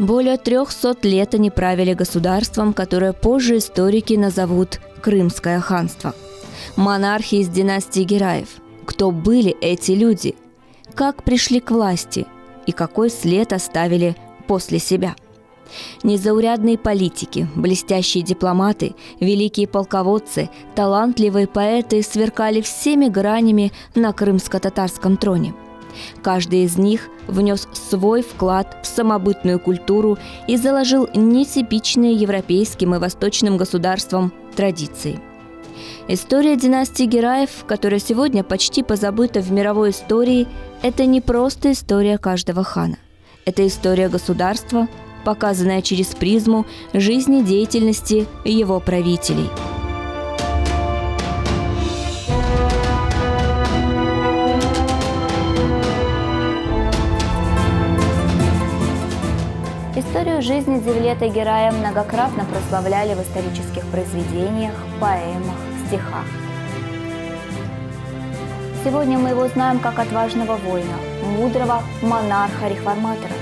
Более 300 лет они правили государством, которое позже историки назовут Крымское ханство. Монархи из династии Гераев. Кто были эти люди? Как пришли к власти? И какой след оставили после себя? Незаурядные политики, блестящие дипломаты, великие полководцы, талантливые поэты сверкали всеми гранями на крымско-татарском троне. Каждый из них внес свой вклад в самобытную культуру и заложил нетипичные европейским и восточным государствам традиции. История династии Гераев, которая сегодня почти позабыта в мировой истории, это не просто история каждого хана. Это история государства, показанная через призму жизнедеятельности его правителей. Историю жизни Девлета Герая многократно прославляли в исторических произведениях, поэмах, стихах. Сегодня мы его знаем как отважного воина, мудрого монарха-реформатора.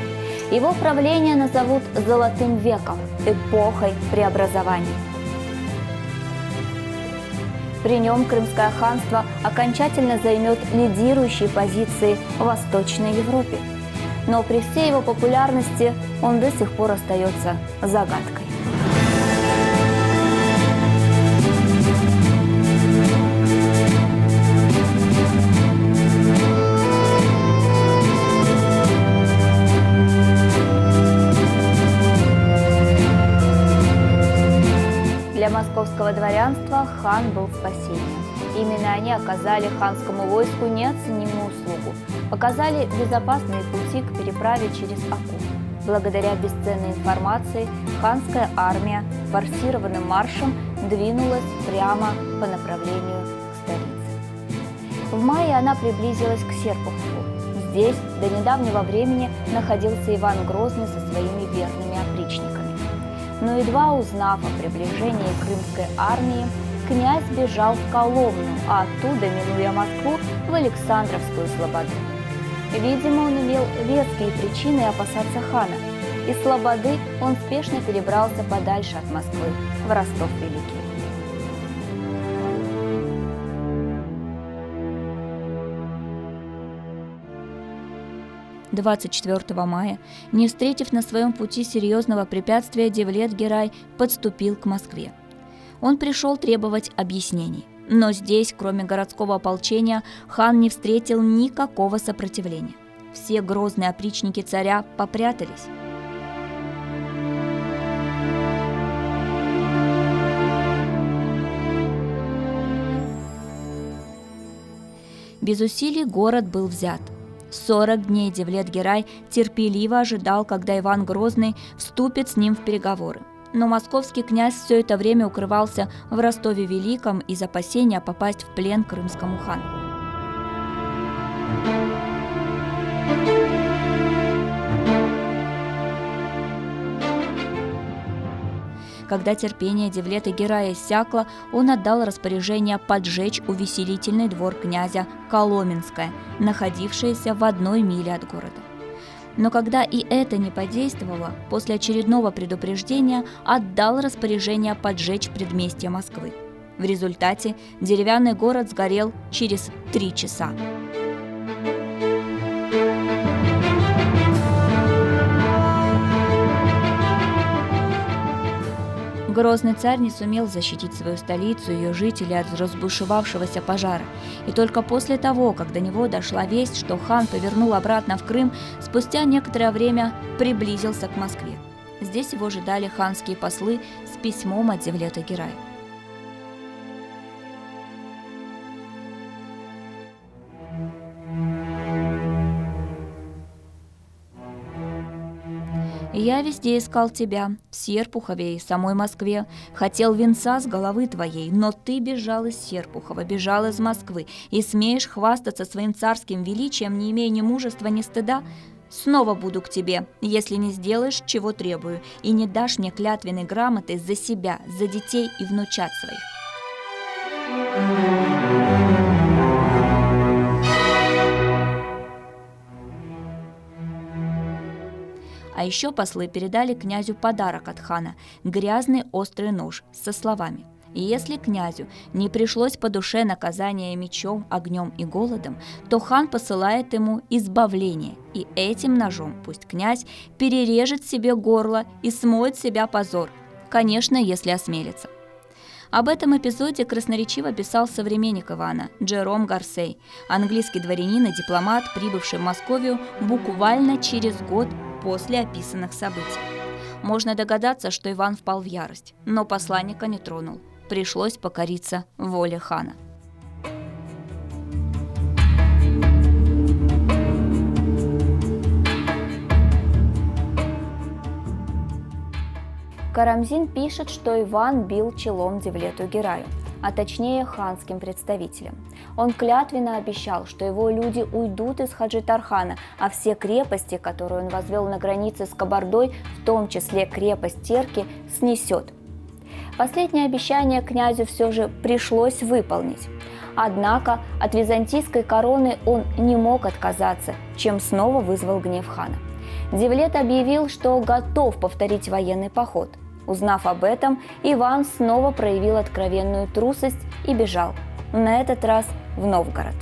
Его правление назовут «золотым веком», эпохой преобразований. При нем Крымское ханство окончательно займет лидирующие позиции в Восточной Европе. Но при всей его популярности он до сих пор остается загадкой. Для московского дворянства хан был спасением. Именно они оказали ханскому войску неоценимую услугу, показали безопасные пути к переправе через Аку. Благодаря бесценной информации ханская армия форсированным маршем двинулась прямо по направлению к столице. В мае она приблизилась к Серпухову. Здесь до недавнего времени находился Иван Грозный со своими верными опричниками. Но едва узнав о приближении крымской армии, князь бежал в Коломну, а оттуда, минуя Москву, в Александровскую слободу. Видимо, он имел веские причины опасаться хана. Из слободы он спешно перебрался подальше от Москвы, в Ростов-Великий. – 24 мая, не встретив на своем пути серьезного препятствия, Девлет Герай подступил к Москве. Он пришел требовать объяснений. Но здесь, кроме городского ополчения, хан не встретил никакого сопротивления. Все грозные опричники царя попрятались. Без усилий город был взят. 40 дней Девлет Герай терпеливо ожидал, когда Иван Грозный вступит с ним в переговоры. Но московский князь все это время укрывался в Ростове-Великом из опасения попасть в плен крымскому хану. Когда терпение Девлета Герая иссякло, он отдал распоряжение поджечь увеселительный двор князя Коломенское, находившееся в 1 миле от города. Но когда и это не подействовало, после очередного предупреждения отдал распоряжение поджечь предместье Москвы. В результате деревянный город сгорел через 3 часа. Грозный царь не сумел защитить свою столицу и ее жителей от разбушевавшегося пожара. И только после того, как до него дошла весть, что хан повернул обратно в Крым, спустя некоторое время приблизился к Москве. Здесь его ожидали ханские послы с письмом от Девлета-Герая. «Я везде искал тебя, в Серпухове и самой Москве. Хотел венца с головы твоей, но ты бежал из Серпухова, бежал из Москвы, и смеешь хвастаться своим царским величием, не имея ни мужества, ни стыда? Снова буду к тебе, если не сделаешь, чего требую, и не дашь мне клятвенной грамоты за себя, за детей и внучат своих». А еще послы передали князю подарок от хана – грязный острый нож со словами: «И если князю не пришлось по душе наказание мечом, огнем и голодом, то хан посылает ему избавление, и этим ножом пусть князь перережет себе горло и смоет себя позор, конечно, если осмелится». Об этом эпизоде красноречиво писал современник Ивана Джером Гарсей, английский дворянин и дипломат, прибывший в Московию буквально через год после описанных событий. Можно догадаться, что Иван впал в ярость, но посланника не тронул. Пришлось покориться воле хана. Карамзин пишет, что Иван бил челом Девлету-Гераю, а точнее ханским представителям. Он клятвенно обещал, что его люди уйдут из Хаджи-Тархана, а все крепости, которые он возвел на границе с Кабардой, в том числе крепость Терки, снесет. Последнее обещание князю все же пришлось выполнить. Однако от византийской короны он не мог отказаться, чем снова вызвал гнев хана. Девлет объявил, что готов повторить военный поход. Узнав об этом, Иван снова проявил откровенную трусость и бежал, на этот раз в Новгород.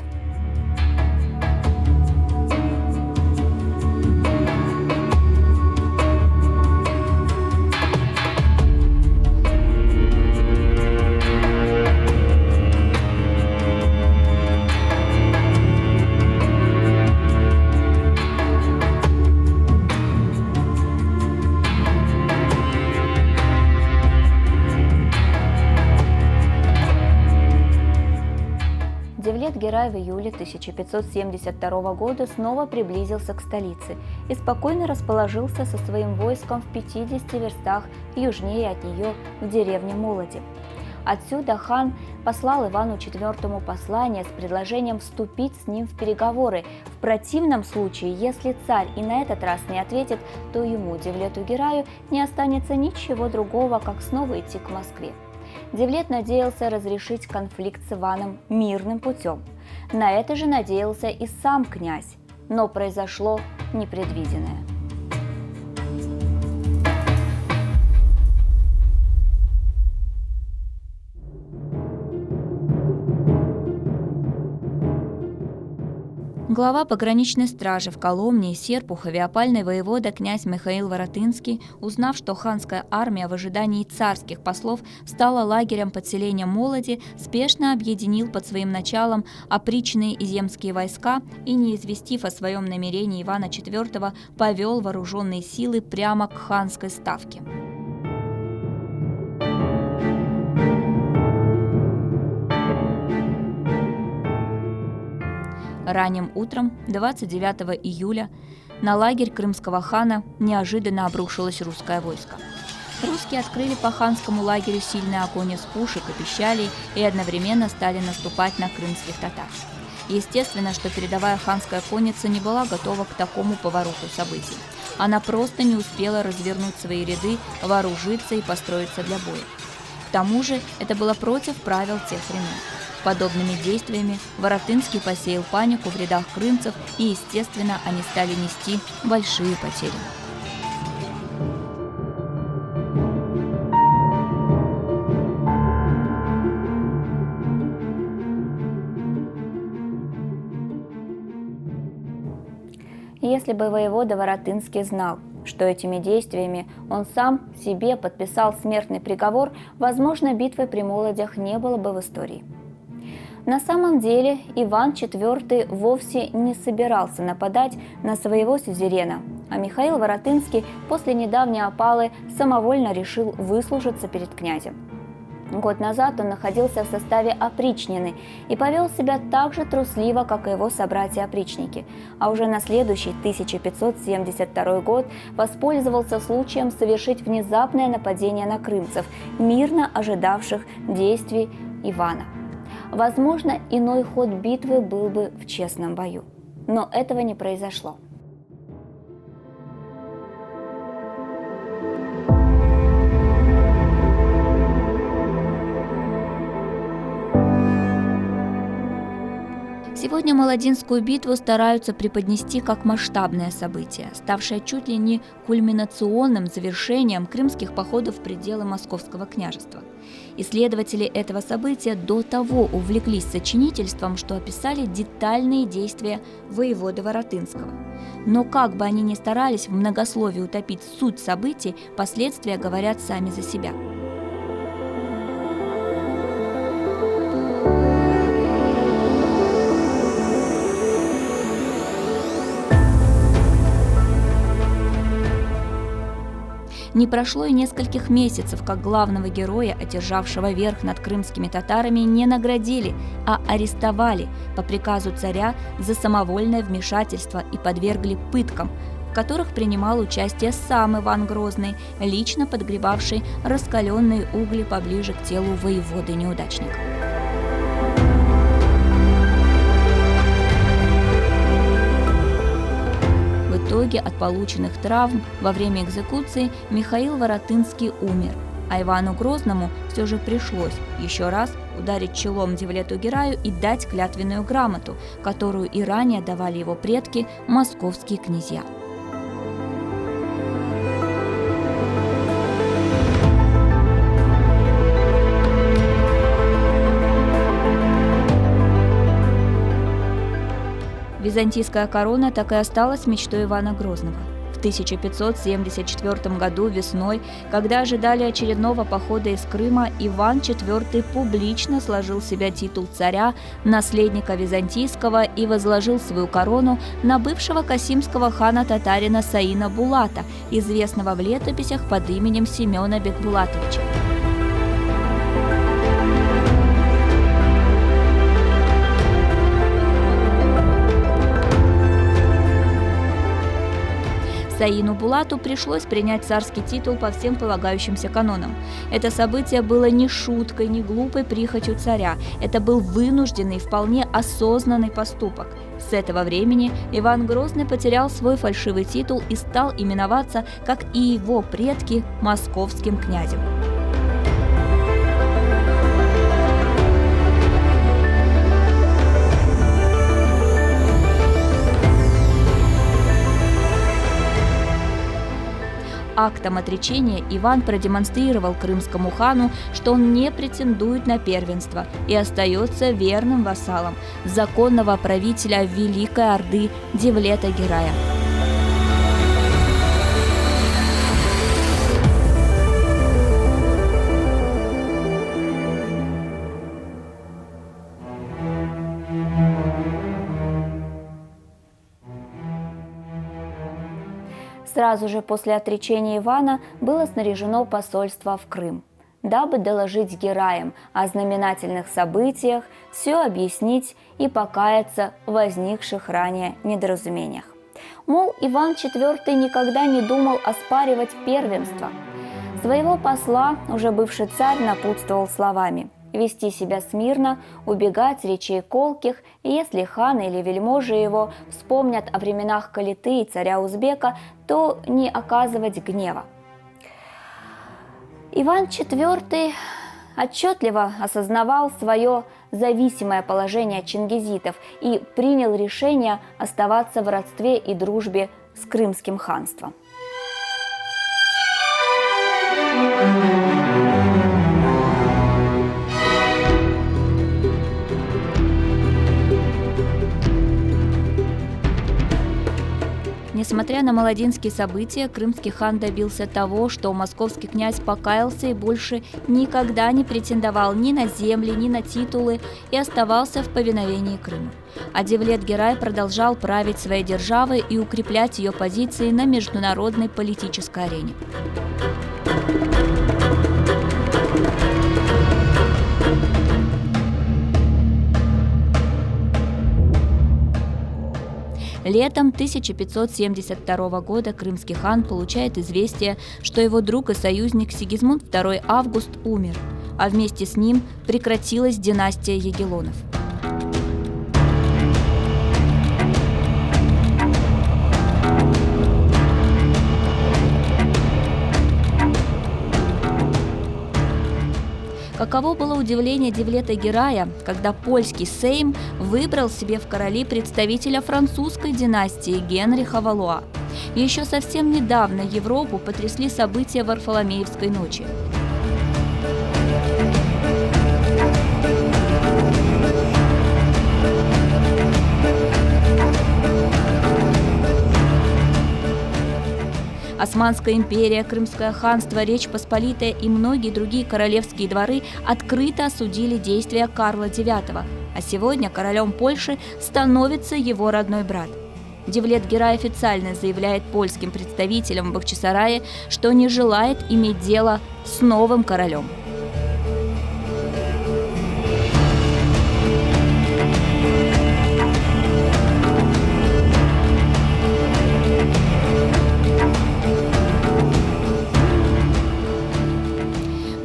Девлет-Герай в июле 1572 года снова приблизился к столице и спокойно расположился со своим войском в 50 верстах южнее от нее, в деревне Молоди. Отсюда хан послал Ивану IV послание с предложением вступить с ним в переговоры. В противном случае, если царь и на этот раз не ответит, то ему, Девлету-Гераю, не останется ничего другого, как снова идти к Москве. Девлет надеялся разрешить конфликт с Иваном мирным путем. На это же надеялся и сам князь, но произошло непредвиденное. Глава пограничной стражи в Коломне и Серпухове, опальный воевода князь Михаил Воротынский, узнав, что ханская армия в ожидании царских послов стала лагерем под селением Молоди, спешно объединил под своим началом опричные и земские войска и, не известив о своем намерении Ивана IV, повел вооруженные силы прямо к ханской ставке. Ранним утром 29 июля на лагерь крымского хана неожиданно обрушилось русское войско. Русские открыли по ханскому лагерю сильный огонь из пушек и пищалей и одновременно стали наступать на крымских татар. Естественно, что передовая ханская конница не была готова к такому повороту событий. Она просто не успела развернуть свои ряды, вооружиться и построиться для боя. К тому же это было против правил тех времен. Подобными действиями Воротынский посеял панику в рядах крымцев, и, естественно, они стали нести большие потери. Если бы воевода Воротынский знал, Что этими действиями он сам себе подписал смертный приговор, возможно, битвы при Молодях не было бы в истории. На самом деле Иван IV вовсе не собирался нападать на своего сюзерена, а Михаил Воротынский после недавней опалы самовольно решил выслужиться перед князем. Год назад он находился в составе опричнины и повел себя так же трусливо, как и его собратья-опричники, а уже на следующий 1572 год воспользовался случаем совершить внезапное нападение на крымцев, мирно ожидавших действий Ивана. Возможно, иной ход битвы был бы в честном бою, но этого не произошло. Сегодня Молодинскую битву стараются преподнести как масштабное событие, ставшее чуть ли не кульминационным завершением крымских походов в пределы Московского княжества. Исследователи этого события до того увлеклись сочинительством, что описали детальные действия воеводы Воротынского. Но как бы они ни старались в многословии утопить суть событий, последствия говорят сами за себя. Не прошло и нескольких месяцев, как главного героя, одержавшего верх над крымскими татарами, не наградили, а арестовали по приказу царя за самовольное вмешательство и подвергли пыткам, в которых принимал участие сам Иван Грозный, лично подгребавший раскаленные угли поближе к телу воеводы-неудачника. В итоге от полученных травм во время экзекуции Михаил Воротынский умер, а Ивану Грозному все же пришлось еще раз ударить челом Девлету Гераю и дать клятвенную грамоту, которую и ранее давали его предки, московские князья. Византийская корона так и осталась мечтой Ивана Грозного. В 1574 году весной, когда ожидали очередного похода из Крыма, Иван IV публично сложил с себя титул царя, наследника византийского, и возложил свою корону на бывшего касимского хана-татарина Саина Булата, известного в летописях под именем Семена Бекбулатовича. Саину Булату пришлось принять царский титул по всем полагающимся канонам. Это событие было не шуткой, не глупой прихотью царя. Это был вынужденный, вполне осознанный поступок. С этого времени Иван Грозный потерял свой фальшивый титул и стал именоваться, как и его предки, московским князем. Актом отречения Иван продемонстрировал крымскому хану, что он не претендует на первенство и остается верным вассалом законного правителя Великой Орды Девлета Герая. Сразу же после отречения Ивана было снаряжено посольство в Крым, дабы доложить гераям о знаменательных событиях, все объяснить и покаяться в возникших ранее недоразумениях. Мол, Иван IV никогда не думал оспаривать первенство. Своего посла уже бывший царь напутствовал словами: вести себя смирно, убегать речей колких, и если хан или вельможи его вспомнят о временах Калиты и царя Узбека, то не оказывать гнева. Иван IV отчетливо осознавал свое зависимое положение от чингизитов и принял решение оставаться в родстве и дружбе с Крымским ханством. Несмотря на Молодинские события, крымский хан добился того, что московский князь покаялся и больше никогда не претендовал ни на земли, ни на титулы и оставался в повиновении Крыма. А Девлет-Герай продолжал править своей державой и укреплять ее позиции на международной политической арене. Летом 1572 года крымский хан получает известие, что его друг и союзник Сигизмунд II Август умер, а вместе с ним прекратилась династия Ягеллонов. Каково было удивление Девлета-Герая, когда польский сейм выбрал себе в короли представителя французской династии Генриха Валуа. Еще совсем недавно Европу потрясли события Варфоломеевской ночи. Османская империя, Крымское ханство, Речь Посполитая и многие другие королевские дворы открыто осудили действия Карла IX, а сегодня королем Польши становится его родной брат. Девлет-Герай официально заявляет польским представителям в Бахчисарае, что не желает иметь дело с новым королем.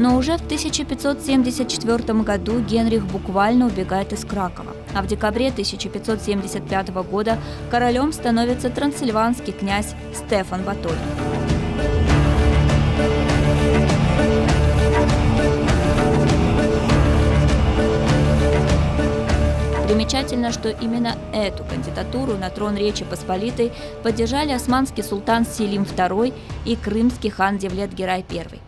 Но уже в 1574 году Генрих буквально убегает из Кракова, а в декабре 1575 года королем становится трансильванский князь Стефан Баторий. Примечательно, что именно эту кандидатуру на трон Речи Посполитой поддержали османский султан Селим II и крымский хан Девлет-Герай I.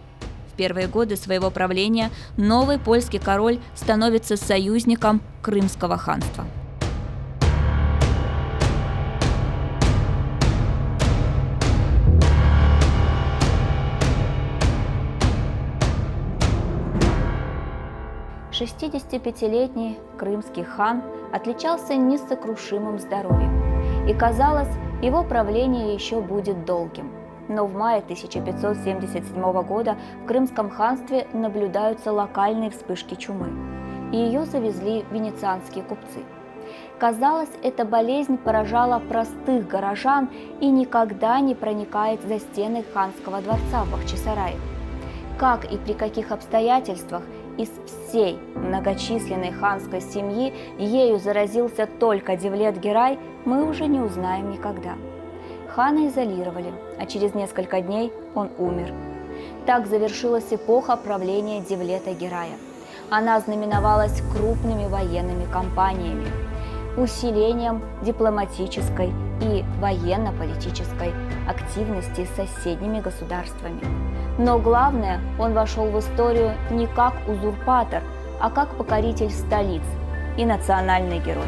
В первые годы своего правления новый польский король становится союзником Крымского ханства. Шестидесятипятилетний крымский хан отличался несокрушимым здоровьем, и казалось, его правление еще будет долгим. Но в мае 1577 года в Крымском ханстве наблюдаются локальные вспышки чумы, и ее завезли венецианские купцы. Казалось, эта болезнь поражала простых горожан и никогда не проникает за стены ханского дворца в Бахчисарае. Как и при каких обстоятельствах из всей многочисленной ханской семьи ею заразился только Девлет-Герай, мы уже не узнаем никогда. Хана изолировали, а через несколько дней он умер. Так завершилась эпоха правления Девлета-Герая. Она знаменовалась крупными военными кампаниями, усилением дипломатической и военно-политической активности с соседними государствами. Но главное, он вошел в историю не как узурпатор, а как покоритель столиц и национальный герой.